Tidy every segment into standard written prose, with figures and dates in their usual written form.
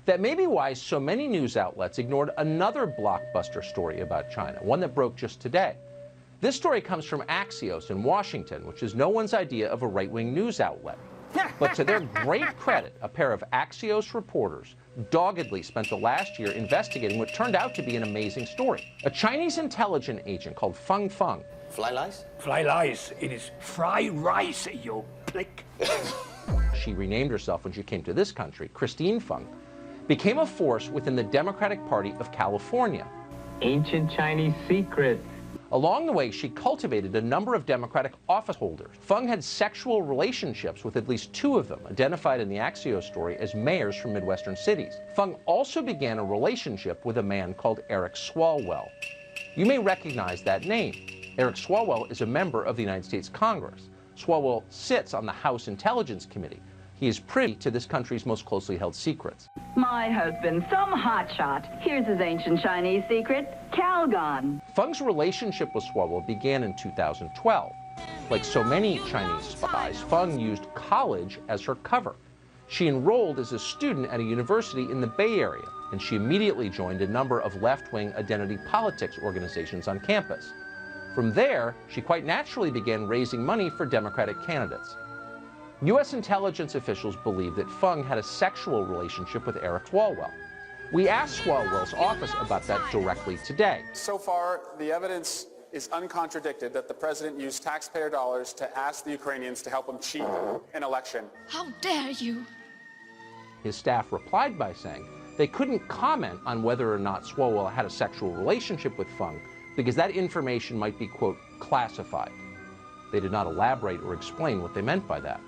That may be why so many news outlets ignored another blockbuster story about China, one that broke just today. This story comes from Axios in Washington, which is no one's idea of a right-wing news outlet. But to their great credit, a pair of Axios reporters doggedly spent the last year investigating what turned out to be an amazing story. A Chinese intelligence agent called Feng Feng. Fly lice? Fly lice. It is fried rice, you prick. She renamed herself when she came to this country, Christine Feng, became a force within the Democratic Party of California. Ancient Chinese secret. Along the way, she cultivated a number of Democratic office holders. Feng had sexual relationships with at least 2 of them, identified in the Axios story as mayors from Midwestern cities. Feng also began a relationship with a man called Eric Swalwell. You may recognize that name. Eric Swalwell is a member of the United States Congress. Swalwell sits on the House Intelligence Committee. He is privy to this country's most closely held secrets. My husband, some hotshot. Here's his ancient Chinese secret, Calgon. Feng's relationship with Swalwell began in 2012. Like so many Chinese spies, Feng used college as her cover. She enrolled as a student at a university in the Bay Area, and she immediately joined a number of left-wing identity politics organizations on campus. From there, she quite naturally began raising money for Democratic candidates. U.S. intelligence officials believe that Feng had a sexual relationship with Eric Swalwell. We asked Swalwell's office about that directly today. So far, the evidence is uncontradicted that the president used taxpayer dollars to ask the Ukrainians to help him cheat an election. How dare you? His staff replied by saying they couldn't comment on whether or not Swalwell had a sexual relationship with Feng because that information might be, quote, classified. They did not elaborate or explain what they meant by that.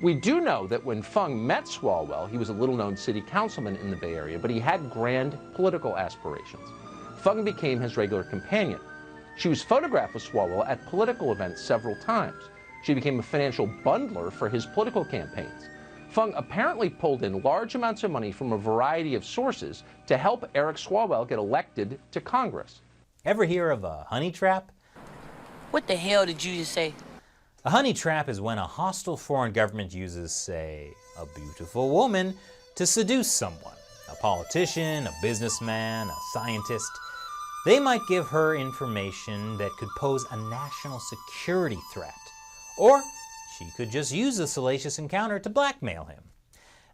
We do know that when Feng met Swalwell, he was a little-known city councilman in the Bay Area, but he had grand political aspirations. Feng became his regular companion. She was photographed with Swalwell at political events several times. She became a financial bundler for his political campaigns. Feng apparently pulled in large amounts of money from a variety of sources to help Eric Swalwell get elected to Congress. Ever hear of a honey trap? What the hell did you just say? A honey trap is when a hostile foreign government uses, say, a beautiful woman to seduce someone. A politician, a businessman, a scientist. They might give her information that could pose a national security threat. Or she could just use the salacious encounter to blackmail him.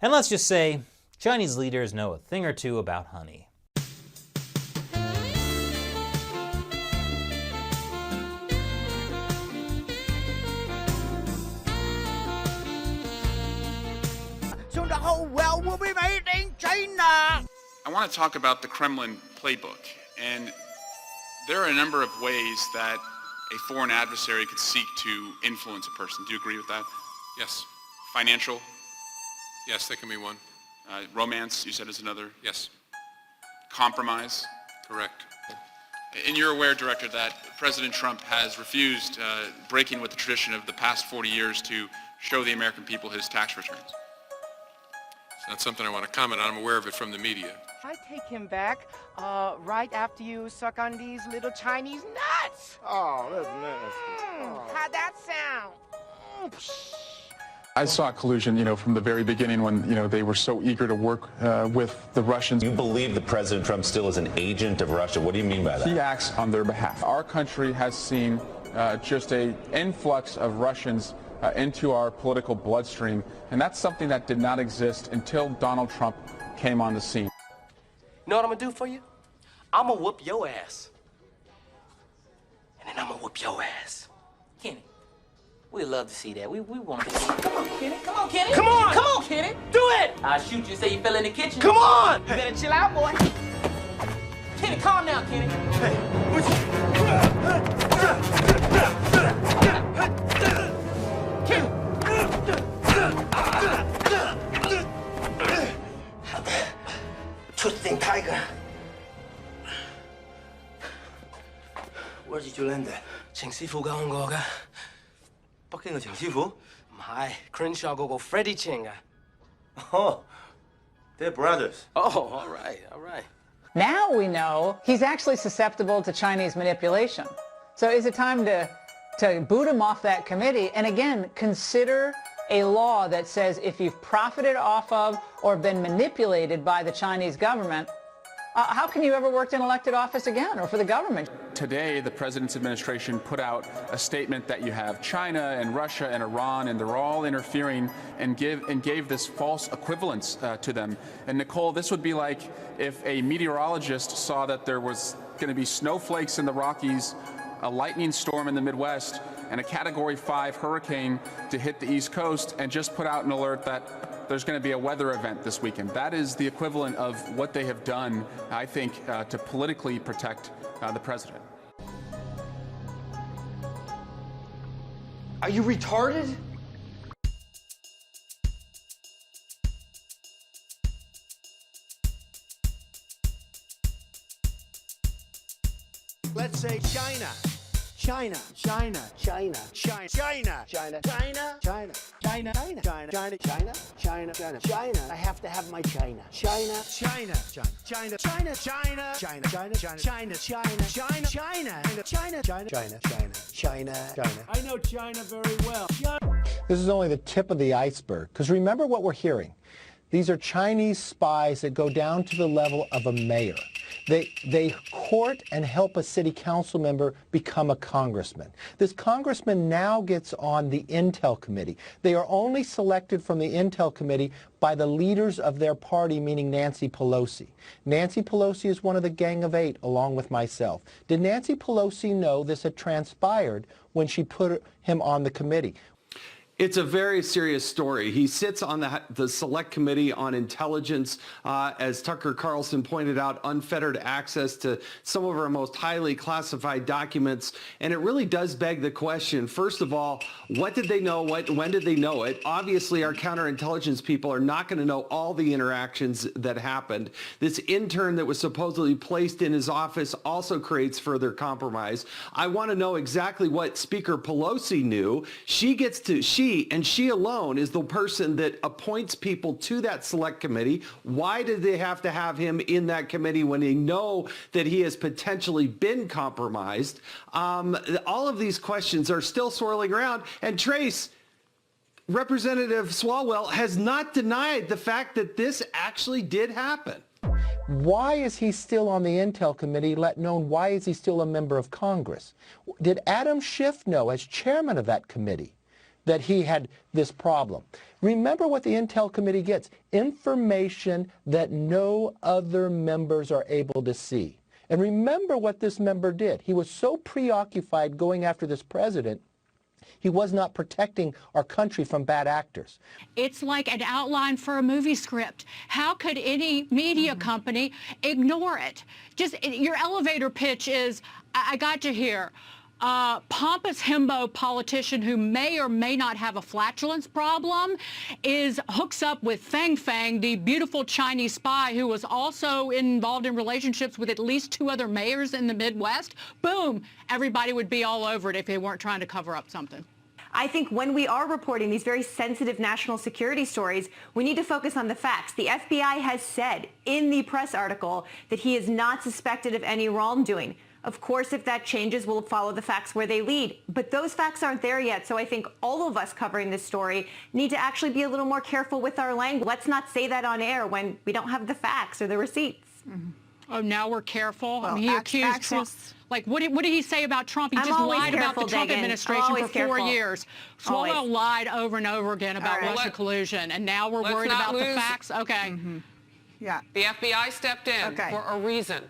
And let's just say, Chinese leaders know a thing or two about honey. So the whole world will be made in China. I want to talk about the Kremlin playbook, and there are a number of ways that a foreign adversary could seek to influence a person. Do you agree with that? Yes. Financial? Yes, that can be one. Romance, you said, is another. Yes. Compromise? Correct. And you're aware, Director, that President Trump has refused, breaking with the tradition of the past 40 years, to show the American people his tax returns. It's not something I want to comment on. I'm aware of it from the media. I take him back right after you suck on these little Chinese nuts. Oh, that's nasty. How'd that sound? I saw collusion, from the very beginning when, they were so eager to work with the Russians. You believe that President Trump still is an agent of Russia? What do you mean by that? He acts on their behalf. Our country has seen just an influx of Russians into our political bloodstream, and that's something that did not exist until Donald Trump came on the scene. You know what I'm gonna do for you? I'm gonna whoop your ass. And then I'm gonna whoop your ass. Kenny, we'd love to see that. We want to see it. Come on, Kenny. Come on, Kenny. Come on. Come on, Kenny. Do it. I'll shoot you. Say you fell in the kitchen. Come on. You better chill out, boy. Kenny, calm down, Kenny. Hey, Twisting tiger. Where did you learn that? 程師傅教我㗎。北京嘅程師傅？唔係 ，Crenshaw 嗰個 Freddie Cheng 啊。Oh, they're brothers. Oh, all right, all right. Now we know he's actually susceptible to Chinese manipulation. So is it time to boot him off that committee and again consider a law that says if you've profited off of or been manipulated by the Chinese government, how can you ever work in elected office again or for the government? Today, the president's administration put out a statement that you have China and Russia and Iran, and they're all interfering, and gave this false equivalence to them. And Nicole, this would be like if a meteorologist saw that there was going to be snowflakes in the Rockies, a lightning storm in the Midwest, and a Category 5 hurricane to hit the East Coast, and just put out an alert that there's going to be a weather event this weekend. That is the equivalent of what they have done, I think, to politically protect the president. Are you retarded? Let's say China. China, China, China, China, China, China, China, China, China, China, China, China, China, China, China. I have to have my China. China, China, China, China, China, China, China, China, China, China, China, China, China, China, China, China, China, China, China. I know China very well. This is only the tip of the iceberg, because remember what we're hearing. These are Chinese spies that go down to the level of a mayor. They court and help a city council member become a congressman. This congressman now gets on the Intel Committee. They are only selected from the Intel Committee by the leaders of their party, meaning Nancy Pelosi. Nancy Pelosi is one of the Gang of Eight, along with myself. Did Nancy Pelosi know this had transpired when she put him on the committee? It's a very serious story. He sits on the Select Committee on Intelligence, as Tucker Carlson pointed out, unfettered access to some of our most highly classified documents. And it really does beg the question, first of all, what did they know? When did they know it? Obviously, our counterintelligence people are not going to know all the interactions that happened. This intern that was supposedly placed in his office also creates further compromise. I want to know exactly what Speaker Pelosi knew. And she alone is the person that appoints people to that select committee. Why did they have to have him in that committee when they know that he has potentially been compromised? All of these questions are still swirling around. And Trace, Representative Swalwell has not denied the fact that this actually did happen. Why is he still on the Intel Committee, let alone why is he still a member of Congress? Did Adam Schiff know, as chairman of that committee, that he had this problem? Remember what the Intel Committee gets: information that no other members are able to see. And remember what this member did. He was so preoccupied going after this president, he was not protecting our country from bad actors. It's like an outline for a movie script. How could any media company ignore it? Just your elevator pitch is, I got you here. Pompous himbo politician who may or may not have a flatulence problem hooks up with Fang Fang, the beautiful Chinese spy who was also involved in relationships with at least 2 other mayors in the Midwest. Boom! Everybody would be all over it if they weren't trying to cover up something. I think when we are reporting these very sensitive national security stories, we need to focus on the facts. The FBI has said in the press article that he is not suspected of any wrongdoing. Of course, if that changes, we'll follow the facts where they lead. But those facts aren't there yet, so I think all of us covering this story need to actually be a little more careful with our language. Let's not say that on air when we don't have the facts or the receipts. Mm-hmm. Oh, now we're careful? Well, he accused Trump. Like, what did he say about Trump? He just lied about the Trump administration for 4 years. Swalwell lied over and over again about Russia collusion, and now we're worried about the facts? Okay. Mm-hmm. Yeah. The FBI stepped in for a reason.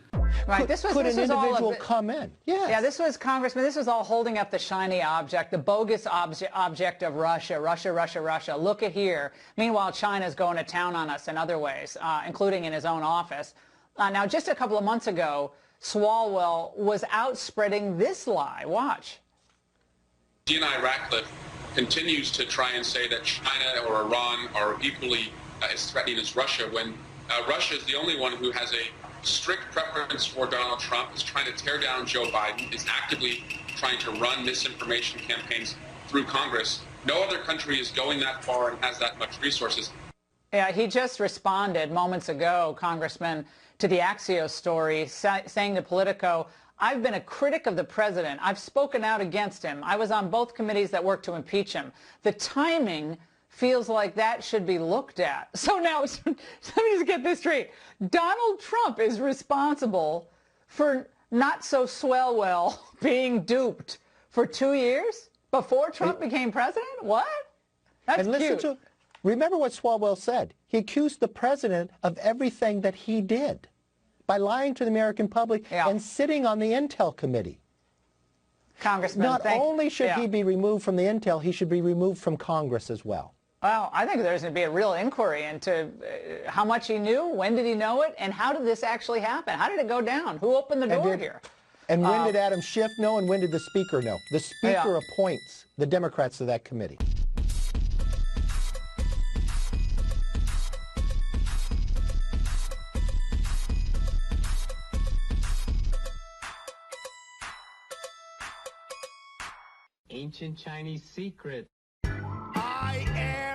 Right. This was an individual all come in? Yes. Yeah, this was, Congressman, this was all holding up the shiny object, the bogus object of Russia. Russia. Look at here. Meanwhile, China's going to town on us in other ways, including in his own office. Now, just a couple of months ago, Swalwell was out spreading this lie. Watch. DNI Ratcliffe continues to try and say that China or Iran are equally as threatening as Russia, when Russia is the only one who has a strict preference for Donald Trump, is trying to tear down Joe Biden, is actively trying to run misinformation campaigns through Congress. No other country is going that far and has that much resources. Yeah, he just responded moments ago, Congressman, to the Axios story, saying to Politico, I've been a critic of the president. I've spoken out against him. I was on both committees that worked to impeach him. The timing feels like that should be looked at. So now, let me just get this straight. Donald Trump is responsible for not so Swalwell being duped for 2 years before Trump became president? What? That's cute. Remember what Swalwell said. He accused the president of everything that he did by lying to the American public and sitting on the Intel Committee. Congressman, not only should he be removed from the Intel, he should be removed from Congress as well. Well, I think there's going to be a real inquiry into how much he knew, when did he know it, and how did this actually happen? How did it go down? Who opened the door here? And when did Adam Schiff know, and when did the Speaker know? The Speaker appoints the Democrats to that committee. Ancient Chinese secret. I am